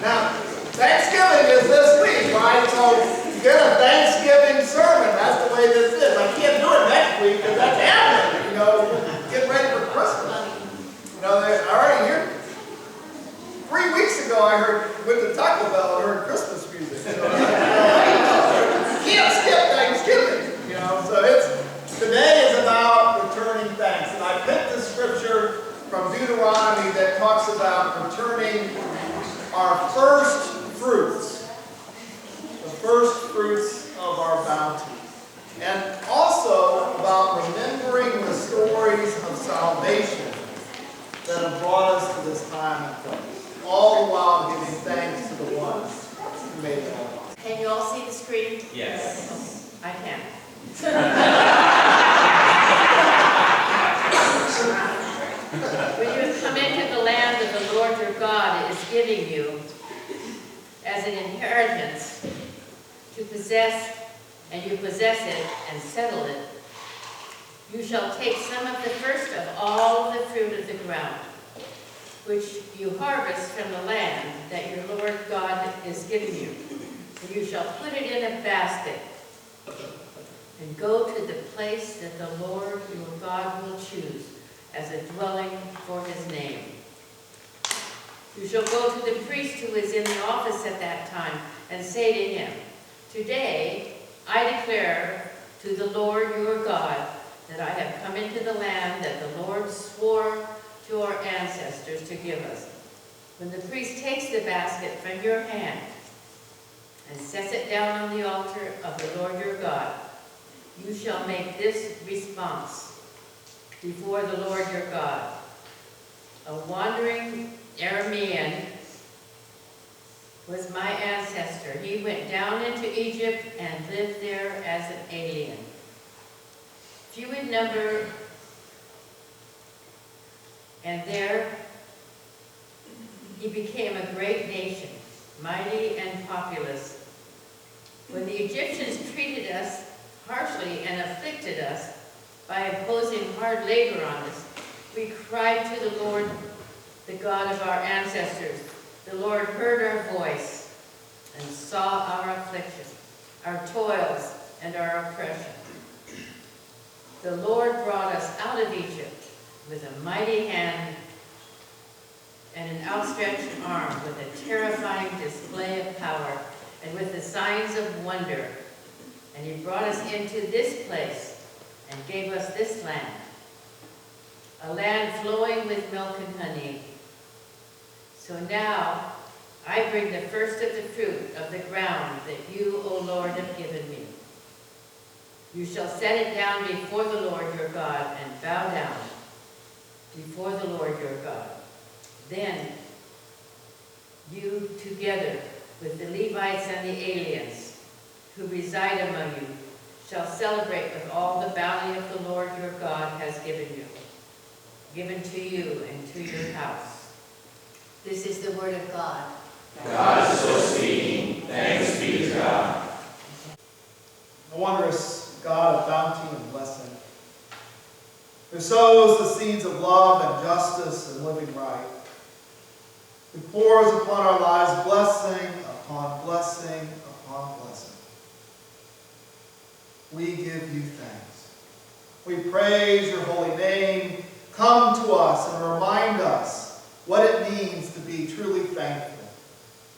Now, Thanksgiving is this week, right? So you get a Thanksgiving sermon. That's the way this is. I can't do it next week because that's happening. Get ready for Christmas. I already hear. 3 weeks ago, I went to Taco Bell and heard Christmas music. You can't skip Thanksgiving. So today is about returning thanks, and I picked the scripture from Deuteronomy that talks about returning our first fruits, the first fruits of our bounty, and also about remembering the stories of salvation that have brought us to this time and place, all the while giving thanks to the ones who made it all. Can you all see the screen? Yes. I can. When you have come into the land that the Lord your God is giving you as an inheritance to possess, and you possess it and settle it, you shall take some of the first of all the fruit of the ground, which you harvest from the land that your Lord God is giving you. And you shall put it in a basket and go to the place that the Lord your God will choose as a dwelling for his name. You shall go to the priest who is in the office at that time and say to him, Today I declare to the Lord your God that I have come into the land that the Lord swore to our ancestors to give us. When the priest takes the basket from your hand and sets it down on the altar of the Lord your God, you shall make this response before the Lord your God. A wandering Aramean was my ancestor. He went down into Egypt and lived there as an alien. Few in number, and there he became a great nation, mighty and populous. When the Egyptians treated us harshly and afflicted us by imposing hard labor on us, we cried to the Lord, the God of our ancestors. The Lord heard our voice and saw our affliction, our toils, and our oppression. The Lord brought us out of Egypt with a mighty hand and an outstretched arm, with a terrifying display of power, and with the signs of wonder. And he brought us into this place and gave us this land, a land flowing with milk and honey. So now I bring the first of the fruit of the ground that you, O Lord, have given me. You shall set it down before the Lord your God and bow down before the Lord your God. Then you, together with the Levites and the aliens who reside among you, shall celebrate with all the bounty of the Lord your God has given to you and to your house. This is the word of God. God is so speaking. Thanks be to God. A wondrous God of bounty and blessing, who sows the seeds of love and justice and living right, who pours upon our lives blessing upon blessing upon blessing. We give you thanks. We praise your holy name. Come to us and remind us what it means to be truly thankful,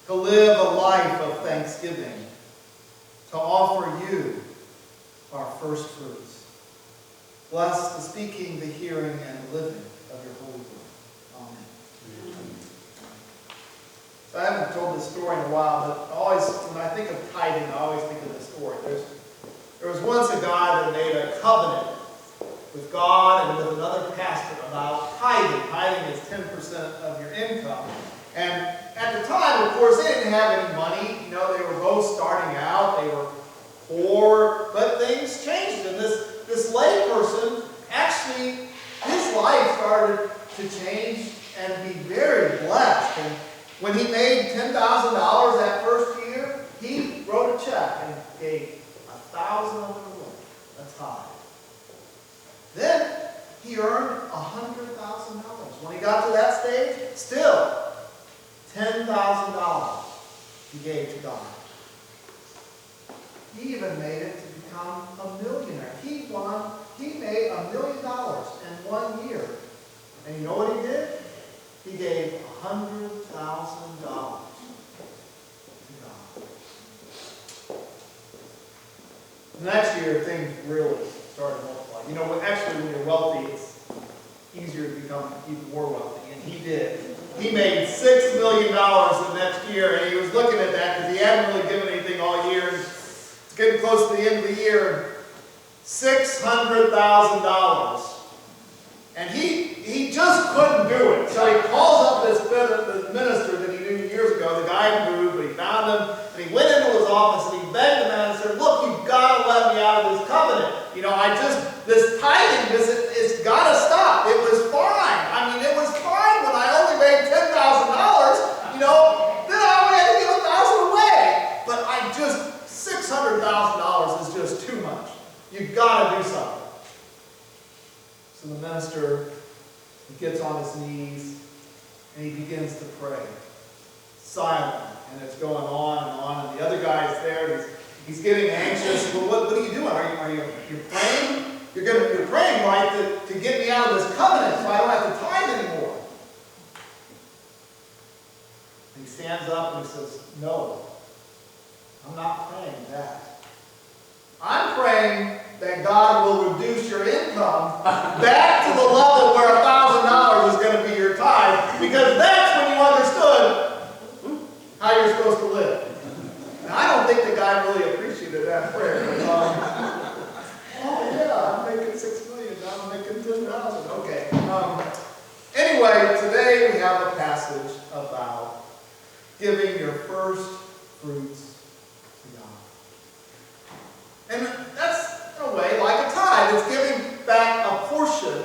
to live a life of thanksgiving, to offer you our first fruits. Bless the speaking, the hearing, and the living of your holy word. Amen. So I haven't told this story in a while, but when I think of tithing, I always think of this story. There was once a guy that made a covenant with God and with another pastor about tithing. Tithing is 10% of your income. And at the time, of course, they didn't have any money. They were both starting out. They were poor, but things changed. And this lay person, actually, his life started to change and be very blessed. And when he made $10,000 that first year, he wrote a check and gave 1,000 of it away, a tithe. Then he earned $100,000. When he got to that stage, still $10,000 he gave to God. He even made it to become a millionaire. He made $1 million in 1 year. And you know what he did? He gave $100,000 to God. The next year, things really started to multiply. You know, actually, when you're wealthy, it's easier to become even more wealthy. And he did. He made $6 million the next year, and he was looking at that because he hadn't really given anything all year. And it's getting close to the end of the year. $600,000. And he just couldn't do it. So he calls up this minister that he knew years ago, the guy who moved, but he found him, and he went into his office and he begged the man and said, look, you've got to let me out of this covenant. You know, this tithing, it's got to stop. It was fine. I mean, it was fine when I only made $10,000. You know, then I only had to give $1,000 away. But $600,000 is just too much. You've got to do something. So the minister, he gets on his knees and he begins to pray. Silent. And it's going on and on. And the other guy's there. He's getting anxious. Well, what are you doing? You're praying? You're praying, right, to get me out of this covenant so I don't have to tithe anymore. And he stands up and he says, no, I'm not praying that. I'm praying that God will reduce your income back to the level where $1,000 is going to be your tithe, because that's when you understood how you're supposed to live. And I don't think the guy really appreciated that prayer. Oh yeah, I'm making $6 million, now I'm making $10,000. Okay. Anyway, today we have a passage about giving your first fruits to God. And that's, in a way, like a tithe. It's giving back a portion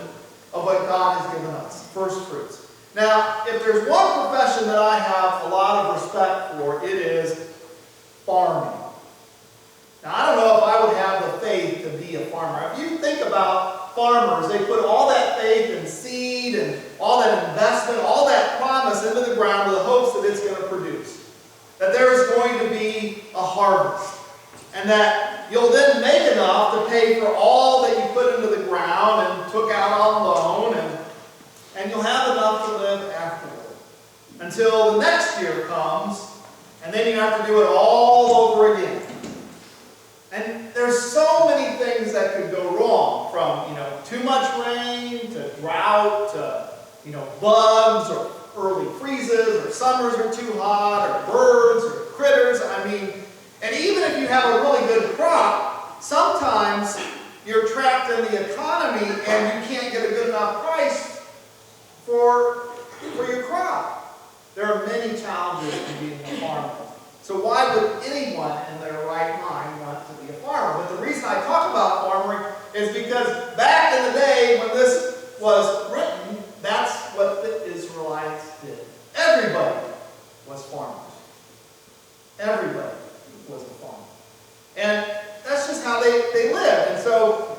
of what God has given us, first fruits. Now, if there's one profession that I have a lot of respect for, it is farming. Now, I don't know if I would have the faith to be a farmer. If you think about farmers, they put all that faith and seed and all that investment, all that promise into the ground with the hopes that it's going to produce. That there's going to be a harvest. And that you'll then make enough to pay for all that you put into the ground and took out on loan, and you'll have enough to live afterward. Until the next year comes, and then you have to do it all over again. And there's so many things that could go wrong, from, too much rain to drought to, bugs or early freezes, or summers are too hot, or birds or critters. And even if you have a really good crop, sometimes you're trapped in the economy and you can't get a good enough price for your crop. There are many challenges to being a farmer. So why would anyone in their right mind want to be a farmer? But the reason I talk about farming is because back in the day when this was written, that's what the Israelites did. Everybody was farmers. Everybody was a farmer. And that's just how they lived. And so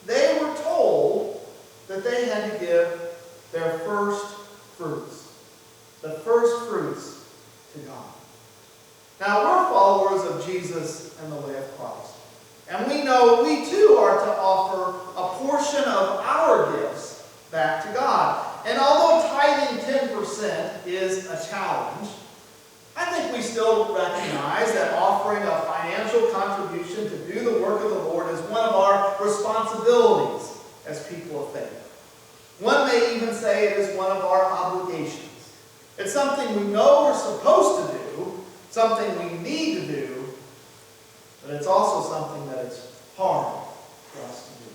they were told that they had to give their first fruits. The first fruits to God. Now, we're followers of Jesus and the way of Christ. And we know we too are to offer a portion of our gifts back to God. And although tithing 10% is a challenge, I think we still recognize that offering a financial contribution to do the work of the Lord is one of our responsibilities as people of faith. One may even say it is one of our obligations. It's something we know we're supposed to do, something we need to do, but it's also something that it's hard for us to do.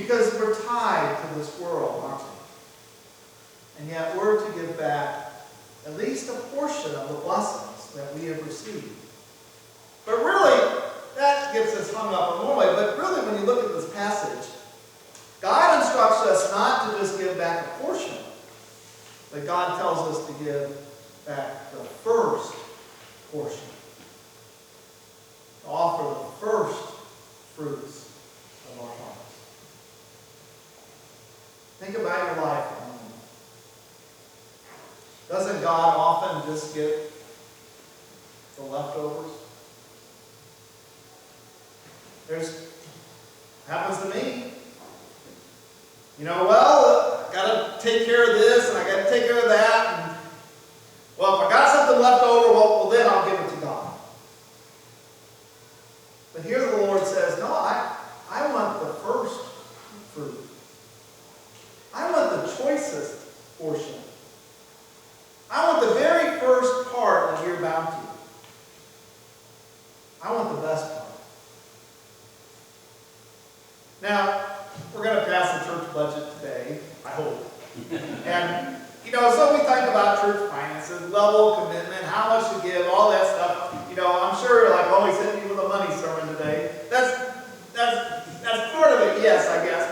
Because we're tied to this world, aren't we? And yet we're to give back at least a portion of the blessings that we have received. But really, that gets us hung up in one way. But really, when you look at this passage, God instructs us not to just give back a portion, but God tells us to give back the first portion. To offer the first fruits of our hearts. Think about your life for a moment. Doesn't God just get the leftovers? Happens to me. Well, I got to take care of this and I got to take care of that. And, well, if I got something left over, well, then I'll give it to God. But here the Lord says, no, I want the first fruit. I want the choicest portion. I want the very first part of your bounty. I want the best part. Now, we're going to pass the church budget today, I hope. And, so we talk about church finances, level of commitment, how much to give, all that stuff. I'm sure you're like, always hitting me with a money sermon today. That's part of it, yes, I guess.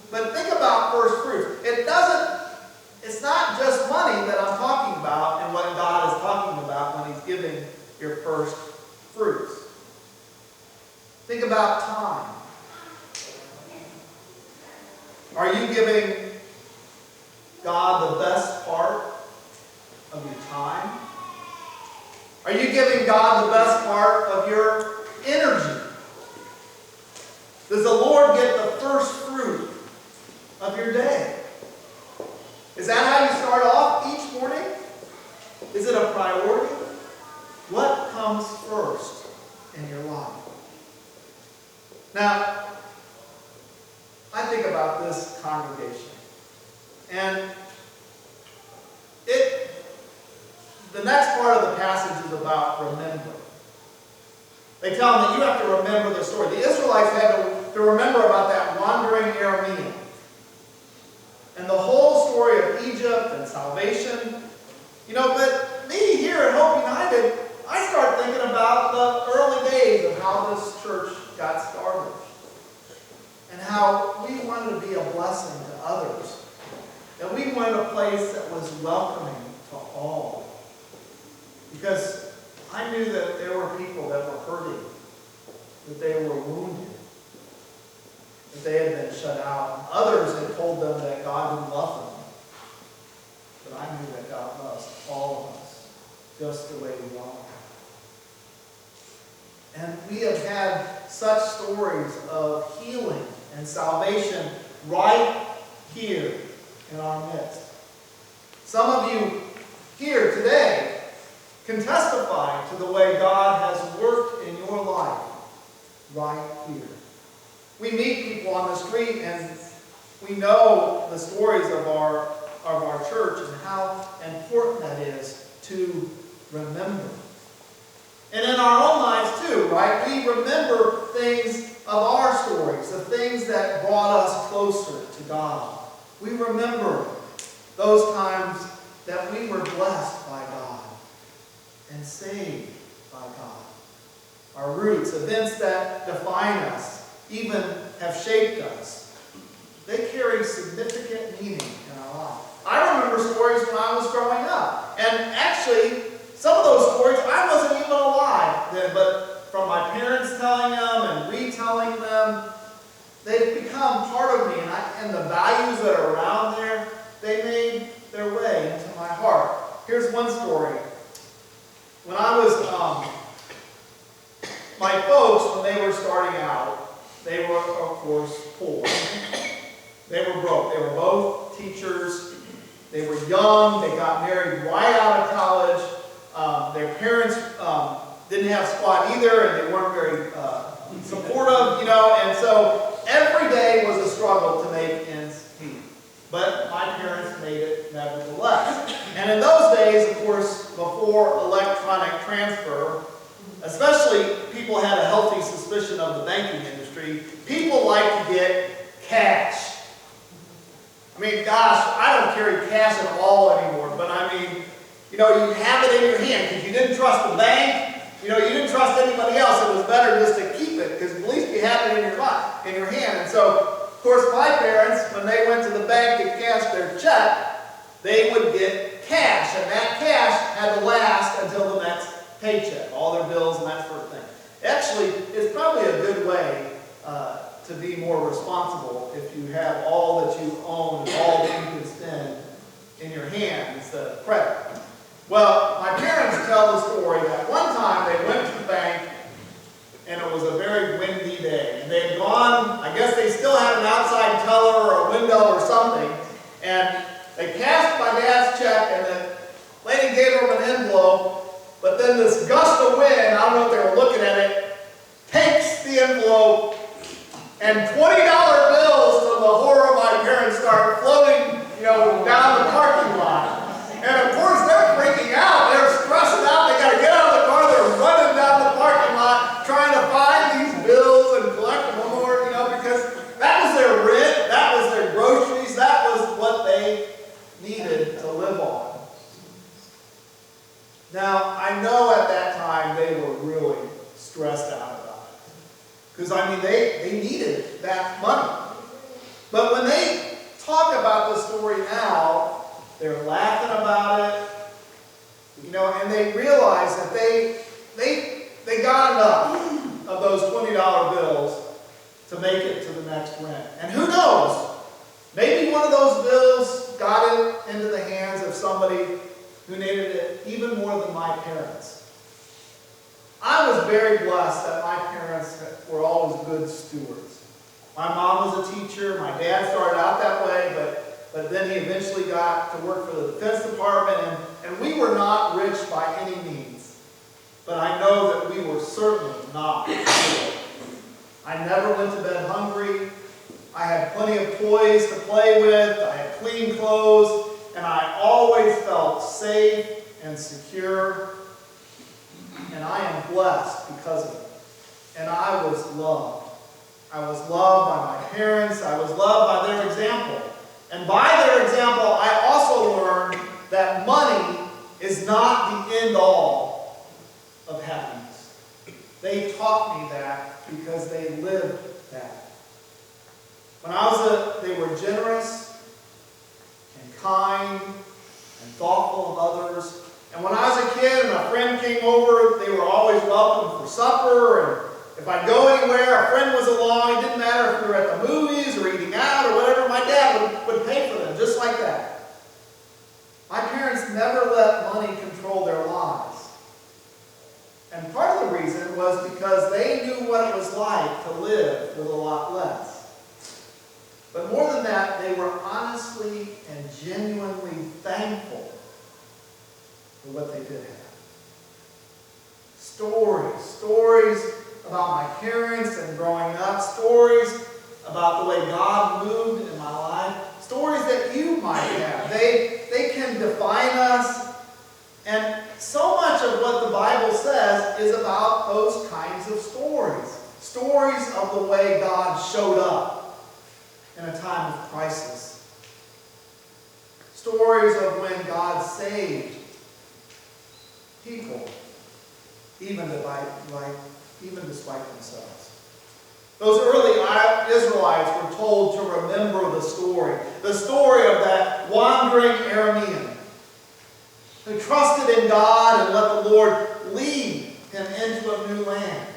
But think about first fruits. It's not just money that I'm talking about and what God is talking about when He's giving your first fruits. Think about time. Are you giving God the best part of your time? Are you giving God the best part of your energy? Does the Lord get the first fruit of your day? Is that how you start off each morning? Is it a priority? What comes first in your life? Now, I think about this congregation. And the next part of the passage is about remembering. They tell them that you have to remember the story. The Israelites had to remember about that wandering Aramean. And the whole story of Egypt and salvation. But me here at Hope United, I start thinking about the early days of how this church got started. And how we wanted to be a blessing to others. That we wanted a place that was welcoming to all. Because I knew that there were people that were hurting, that they were wounded, that they had been shut out. Others had told them that God didn't love them. But I knew that God loves all of us, just the way we are. And we have had such stories of healing and salvation right here in our midst. Some of you here today can testify to the way God has worked in your life right here. We meet people on the street and we know the stories of our church and how important that is to remember. And in our own lives too, right? We remember things of our stories, the things that brought us closer to God. We remember those times that we were blessed by God and saved by God. Our roots, events that define us, even have shaped us. They carry significant meaning in our life. I remember stories when I was growing up. And actually, some of those stories, I wasn't even alive then, but from my parents telling them and retelling them, they've become part of me. And the values that are around there, they made their way into my heart. Here's one story. When I was, my folks, when they were starting out, they were, of course, poor. They were broke. They were both teachers. They were young. They got married right out of college. Their parents didn't have squat either, and they weren't very supportive, and so every day was a struggle to make ends meet. But my parents made it nevertheless. And in those days, of course, before electronic transfer, especially people had a healthy suspicion of the banking industry, people like to get cash. I mean, gosh, I don't carry cash at all anymore, but I mean, you have it in your hand because you didn't trust the bank, you didn't trust anybody else. It was better just to keep it because at least you had it in your hand. And so, of course, my parents, when they went to the bank to cash their check, they would get cash, and that cash had to last until the next paycheck, all their bills and that sort of thing. Actually, it's probably a good way to be more responsible if you have all that you own and all that you can spend in your hand instead of credit. Well, my parents tell the story that one time they went to the bank and it was a very windy day. And they had gone, I guess they still had an outside teller or a window or something, and they cashed my dad's check and the lady gave them an envelope, but then this gust of wind, I don't know if they were looking at it, takes the envelope and $20 bills, to the horror of my parents, start floating, down the parking lot. And of course they're freaking out, they're stressing out, they gotta get out of the car, they're running down the parking lot trying to find these bills and collect them more, because that was their rent, that was their groceries, that was what they needed to live on. Now, I know at that time they were really stressed out about it. Because, they needed that money. But when they talk about the story now, they're laughing about it, and they realize that they got enough of those $20 bills to make it to the next rent. And who knows? Maybe one of those bills got it into the hands of somebody who needed it even more than my parents. I was very blessed that my parents were always good stewards. My mom was a teacher. My dad started out that way, but then he eventually got to work for the Defense Department, and we were not rich by any means. But I know that we were certainly not poor. I never went to bed hungry. I had plenty of toys to play with. I had clean clothes, and I always felt safe and secure. And I am blessed because of it. And I was loved. I was loved by my parents. I was loved by their example. And by their example, I also learned that money is not the end-all of happiness. They taught me that because they lived that. When I was they were generous and kind and thoughtful of others. And when I was a kid and a friend came over, they were always welcome for supper. And if I'd go anywhere, a friend was along. It didn't matter if we were at the movies or eating out or whatever. My dad would pay for them, just like that. My parents never let money control their lives. And part of the reason was because they knew what it was like to live with a lot less. But more than that, they were honestly and genuinely thankful for what they did have. Stories about my parents and growing up, stories about the way God moved in my life, stories that you might have. They can define us, and so much of what the Bible says is about those kinds of stories. Stories of the way God showed up in a time of crisis. Stories of when God saved people, even despite themselves. Those early Israelites were told to remember the story of that wandering Aramean who trusted in God and let the Lord lead him into a new land.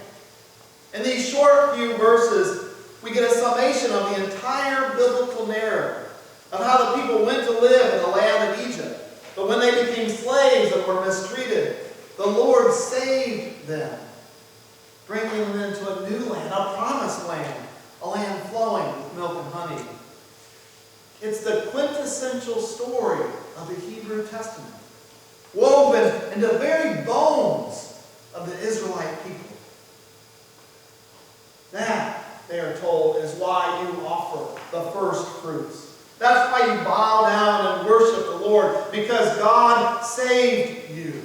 In these short few verses, we get a summation of the entire biblical narrative of how the people went to live in the land of Egypt. But when they became slaves and were mistreated, the Lord saved them, bringing them into a new land, a promised land, a land flowing with milk and honey. It's the quintessential story of the Hebrew Testament, woven into the very bones of the Israelite people. That, they are told, is why you offer the first fruits. That's why you bow down and worship the Lord, because God saved you.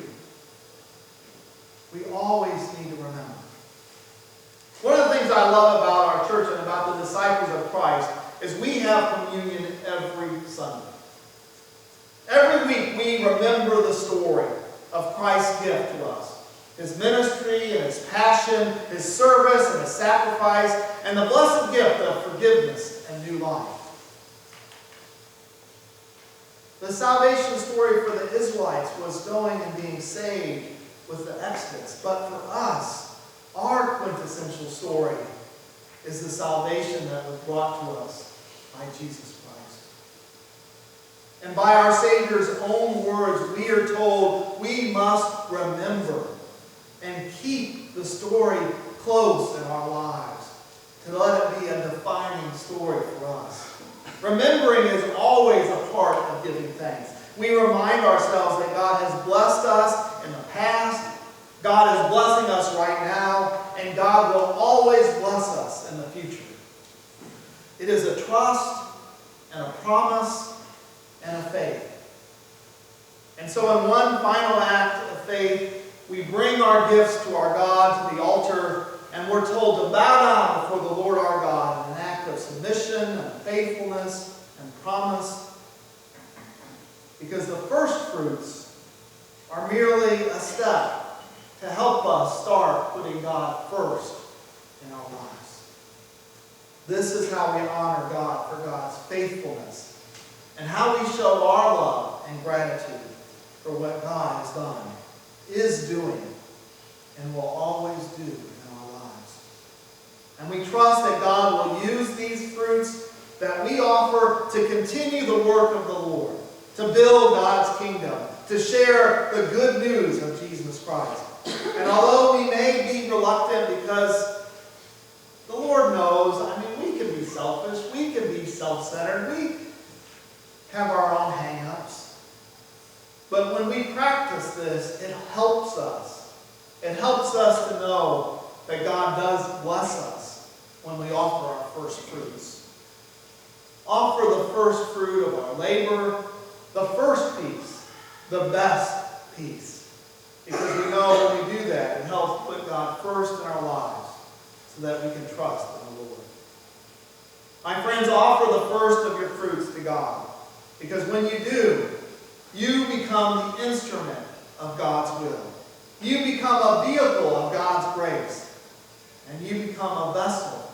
We always need to remember. One of the things I love about our church and about the disciples of Christ is we have communion every Sunday. Every week we remember the story of Christ's gift to us. His ministry and His passion, His service and His sacrifice, and the blessed gift of forgiveness and new life. The salvation story for the Israelites was going and being saved with the Exodus. But for us, our quintessential story is the salvation that was brought to us by Jesus Christ. And by our Savior's own words, we are told we must remember and keep the story close in our lives, to let it be a defining story for us. Remembering is always a part of giving thanks. We remind ourselves that God has blessed us in the past, God is blessing us right now, and God will always bless us in the future. It is a trust and a promise and a faith. And so in one final act of faith, we bring our gifts to our God, to the altar, and we're told to bow down before the Lord our God in an act of submission and faithfulness and promise. Because the first fruits are merely a step to help us start putting God first in our lives. This is how we honor God for God's faithfulness and how we show our love and gratitude for what God has done, is doing, and will always do in our lives. And we trust that God will use these fruits that we offer to continue the work of the Lord, to build God's kingdom, to share the good news of Jesus Christ. And although we may be reluctant because the Lord knows, we can be selfish, we can be self-centered, we have our own hang-ups. But when we practice this, it helps us. It helps us to know that God does bless us when we offer our first fruits. Offer the first fruit of our labor, the first piece, the best piece. Because we know when we do that, it helps put God first in our lives so that we can trust in the Lord. My friends, offer the first of your fruits to God. Because when you do, you become the instrument of God's will. You become a vehicle of God's grace. And you become a vessel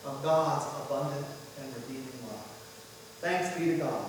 of God's abundant and redeeming love. Thanks be to God.